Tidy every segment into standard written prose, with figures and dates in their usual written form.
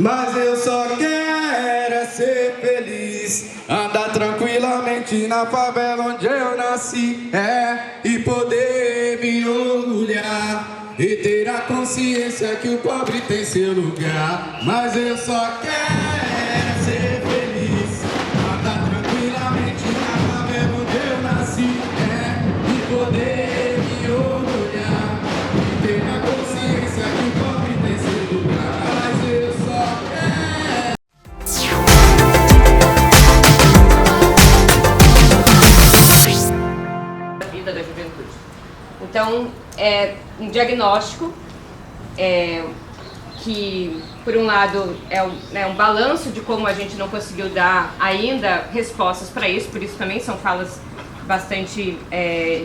Mas eu só quero é ser feliz, andar tranquilamente na favela onde eu nasci, e poder me orgulhar e ter a consciência que o pobre tem seu lugar. Mas eu só quero é ser feliz, andar tranquilamente na favela onde eu nasci, e poder me orgulhar e ter a consciência que o pobre tem seu lugar. Mas eu só vida da juventude. Então, é um diagnóstico que, por um lado, é um balanço de como a gente não conseguiu dar ainda respostas para isso, por isso também são falas bastante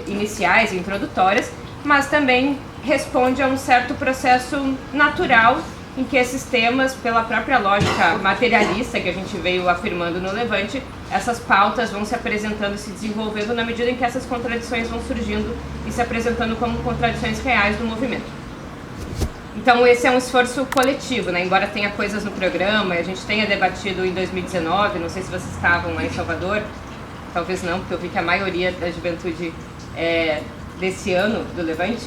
iniciais e introdutórias, mas também responde a um certo processo natural em que esses temas, pela própria lógica materialista que a gente veio afirmando no Levante, essas pautas vão se apresentando e se desenvolvendo na medida em que essas contradições vão surgindo e se apresentando como contradições reais do movimento. Então esse é um esforço coletivo, né? Embora tenha coisas no programa, a gente tenha debatido em 2019, não sei se vocês estavam lá em Salvador, talvez não, porque eu vi que a maioria da juventude desse ano do Levante,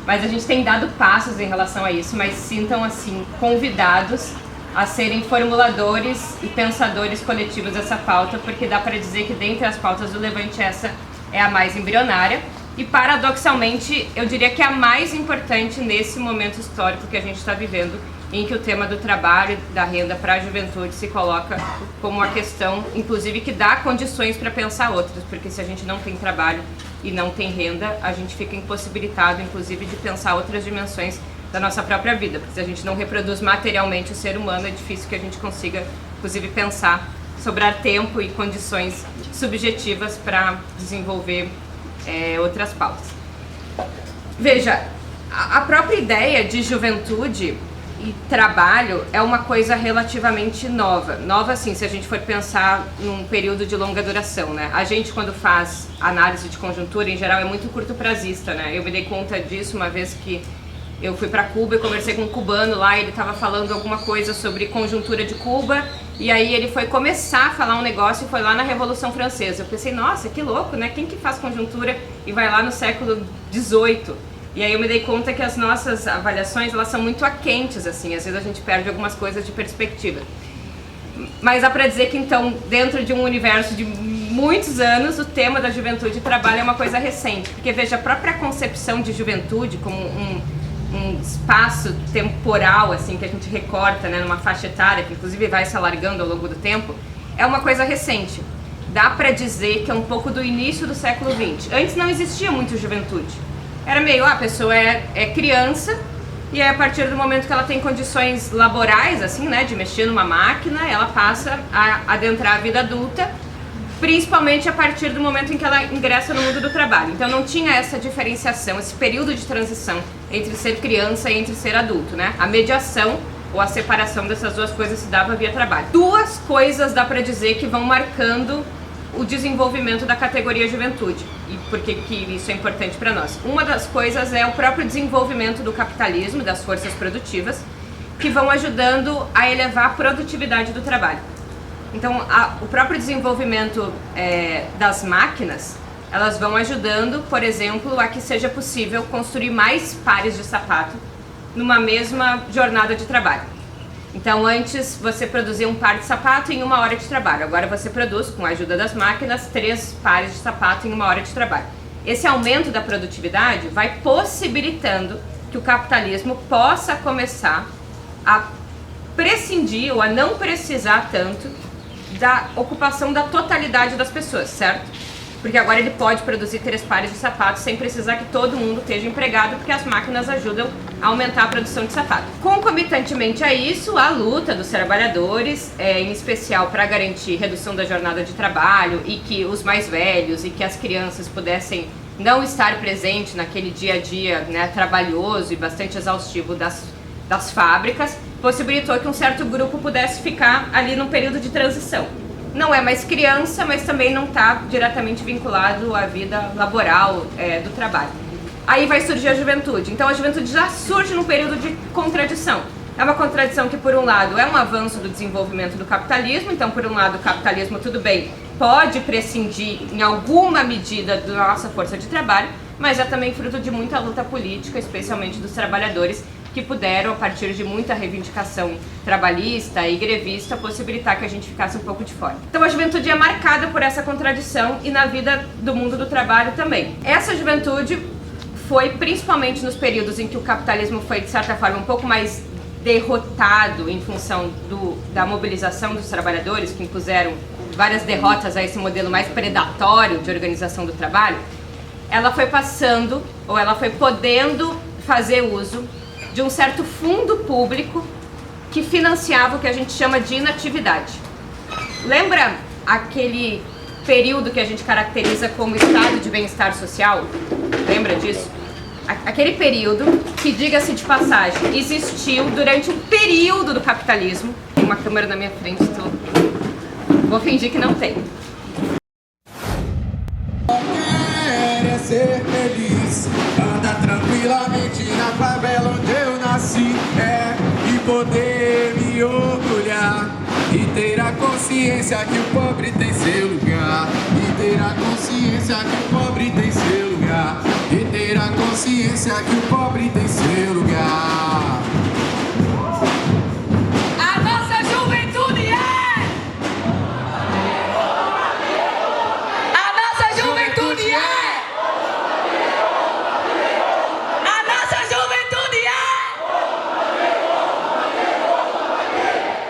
mas a gente tem dado passos em relação a isso, mas sintam assim convidados a serem formuladores e pensadores coletivos dessa pauta, porque dá para dizer que dentre as pautas do Levante essa é a mais embrionária e paradoxalmente eu diria que é a mais importante nesse momento histórico que a gente está vivendo, em que o tema do trabalho e da renda para a juventude se coloca como uma questão, inclusive, que dá condições para pensar outras, porque se a gente não tem trabalho e não tem renda, a gente fica impossibilitado, inclusive, de pensar outras dimensões da nossa própria vida, porque se a gente não reproduz materialmente o ser humano, é difícil que a gente consiga, inclusive, pensar, sobrar tempo e condições subjetivas para desenvolver outras pautas. Veja, a própria ideia de juventude e trabalho é uma coisa relativamente nova. Nova, assim, se a gente for pensar num período de longa duração, né? A gente, quando faz análise de conjuntura, em geral, é muito curto-prazista, né? Eu me dei conta disso uma vez que eu fui para Cuba e conversei com um cubano lá, e ele estava falando alguma coisa sobre conjuntura de Cuba, e aí ele foi começar a falar um negócio e foi lá na Revolução Francesa. Eu pensei, nossa, que louco, né? Quem que faz conjuntura e vai lá no século XVIII? E aí eu me dei conta que as nossas avaliações, elas são muito aquentes, assim, às vezes a gente perde algumas coisas de perspectiva. Mas dá pra dizer que então, dentro de um universo de muitos anos, o tema da juventude e trabalho é uma coisa recente. Porque veja, a própria concepção de juventude como um espaço temporal, assim, que a gente recorta, né, numa faixa etária, que inclusive vai se alargando ao longo do tempo, é uma coisa recente. Dá pra dizer que é um pouco do início do século XX. Antes não existia muito juventude. Era meio, a pessoa é criança, e aí a partir do momento que ela tem condições laborais, assim, né, de mexer numa máquina, ela passa a adentrar a vida adulta, principalmente a partir do momento em que ela ingressa no mundo do trabalho. Então não tinha essa diferenciação, esse período de transição entre ser criança e entre ser adulto, né? A mediação ou a separação dessas duas coisas se dava via trabalho. Duas coisas dá pra dizer que vão marcando o desenvolvimento da categoria juventude. E por que isso é importante para nós? Uma das coisas é o próprio desenvolvimento do capitalismo, das forças produtivas, que vão ajudando a elevar a produtividade do trabalho. Então, o próprio desenvolvimento das máquinas, elas vão ajudando, por exemplo, a que seja possível construir mais pares de sapato numa mesma jornada de trabalho. Então, antes você produzia um par de sapato em 1 hora de trabalho. Agora você produz, com a ajuda das máquinas, 3 pares de sapato em 1 hora de trabalho. Esse aumento da produtividade vai possibilitando que o capitalismo possa começar a prescindir ou a não precisar tanto da ocupação da totalidade das pessoas, certo? Porque agora ele pode produzir 3 pares de sapatos sem precisar que todo mundo esteja empregado, porque as máquinas ajudam a aumentar a produção de sapato. Concomitantemente a isso, a luta dos trabalhadores, em especial para garantir redução da jornada de trabalho e que os mais velhos e que as crianças pudessem não estar presentes naquele dia a dia, né, trabalhoso e bastante exaustivo das fábricas, possibilitou que um certo grupo pudesse ficar ali num período de transição. Não é mais criança, mas também não está diretamente vinculado à vida laboral do trabalho. Aí vai surgir a juventude. Então a juventude já surge num período de contradição. É uma contradição que, por um lado, é um avanço do desenvolvimento do capitalismo, então, por um lado, o capitalismo, tudo bem, pode prescindir em alguma medida da nossa força de trabalho, mas é também fruto de muita luta política, especialmente dos trabalhadores, que puderam, a partir de muita reivindicação trabalhista e grevista, possibilitar que a gente ficasse um pouco de fora. Então a juventude é marcada por essa contradição e na vida do mundo do trabalho também. Essa juventude foi principalmente nos períodos em que o capitalismo foi, de certa forma, um pouco mais derrotado em função da mobilização dos trabalhadores, que impuseram várias derrotas a esse modelo mais predatório de organização do trabalho. Ela foi passando, ou ela foi podendo fazer uso de um certo fundo público que financiava o que a gente chama de inatividade. Lembra aquele período que a gente caracteriza como estado de bem-estar social? Lembra disso? Aquele período que, diga-se de passagem, existiu durante um período do capitalismo. Tem uma câmera na minha frente, então vou fingir que não tem. Quer ser feliz, anda tranquilamente na favela onde eu nasci, e poder me orgulhar e ter a consciência que o pobre tem seu lugar, e ter a consciência que o pobre tem seu lugar, e ter a consciência que o pobre